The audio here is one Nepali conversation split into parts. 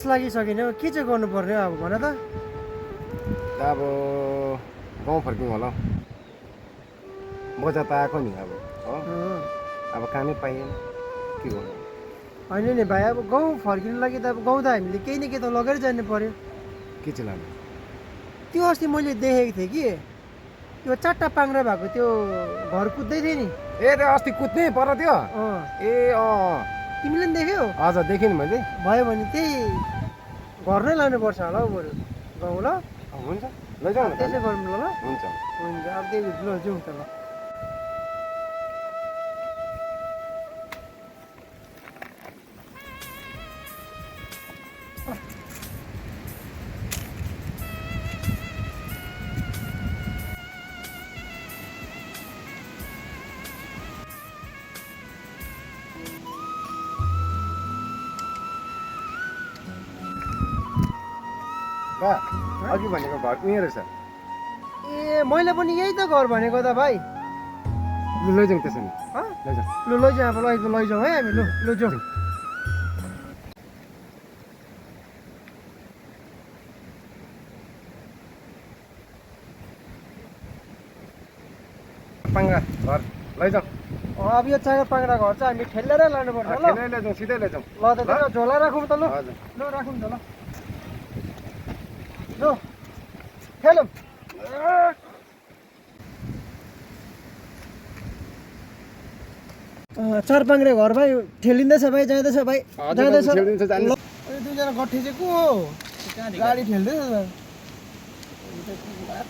लागिसकेन के चाहिँ गर्नुपर्ने अब भन त अब गाउँ फर्क्यौँ होला बजार त आएको नि अब हो अब कामै पाइएन के गर्नु होइन नि भाइ अब गाउँ फर्किनु लागि त अब गाउँ त हामीले केही न केही त लगेर जानु पर्यो के चाहिँ लानु त्यो अस्ति मैले देखेको थिएँ कि त्यो चारवटा पाङ्रा भएको त्यो घर कुद्दै थियो नि ए त्यो अस्ति कुद्नै पर त्यो ए तिमीले पनि देख्यौ हजुर देखेँ नि मैले भयो भने त्यही घर नै लानुपर्छ होला हौ बरु गाउँ ल हुन्छ लैजाउँ न त्यसै गरौँ ल हुन्छ हुन्छ अब त्यही ल जाउँ त ल बा अघि भनेको घर उयो रहेछ ए मैले पनि यही त घर भनेको त भाइ लु लैजाउँ त्यसो नि लैजाउँ लु लैजाउँ अब लैजाउँ है हामी लु जाउँ पाङ्रा घर लैजाउँ अब यो चाँडो पाङ्रा घर चाहिँ हामी ठेलेरै लानुपर्छ ल लैजाउँ सिधै लैजाउँ ल त त्यो झोला राखौँ त ल हजुर ल राखौँ त ल ल ठेलौँ चार पाङ्रे घर भाइ ठेलिँदैछ भाइ जाँदैछ भाइ जाँदैछ छेडिन्छ जानु ल दुईजना गट्ठी चाहिँ को हो गाडी ठेल्दैछ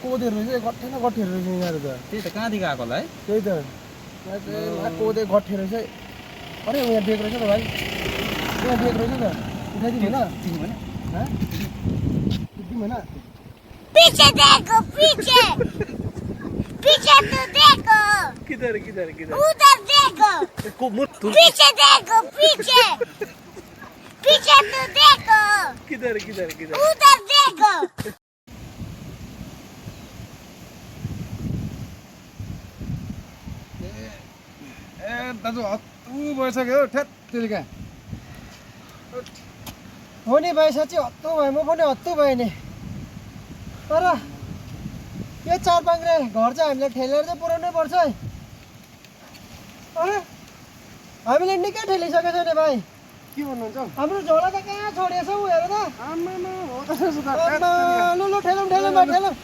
कोदेर रहेछ गट्ठे न गट्ठी रहेछ यिनीहरू त त्यही त कहाँदेखि आएको होला है त्यही त कोदे गट्ठी रहेछ अरे यहाँ बेग रहेछ त भाइ यहाँ बेग रहेछ त उठाइदिउँ होइन होइन पीछे देखो पीछे पीछे तो देखो किधर उधर देखो पीछे देखो पीछे पीछे तो देखो किधर उधर देखो ए दाजु हत्तु भइसक्यो ठ्याट तेरिका हो नि भाइ साँच्ची हत्तु भयो म पनि हत्तु भएँ नि तर यो चार पाङ्रे घर चाहिँ हामीलाई ठेलेर चाहिँ पुऱ्याउनै पर्छ है अरे हामीले निकै ठेलिसकेको छ नि भाइ के भन्नुहुन्छ हाम्रो झोला त कहाँ छोडेछ हौ हेर त आम्मामा हो त लु ठेलौँ भाइ ठेलौँ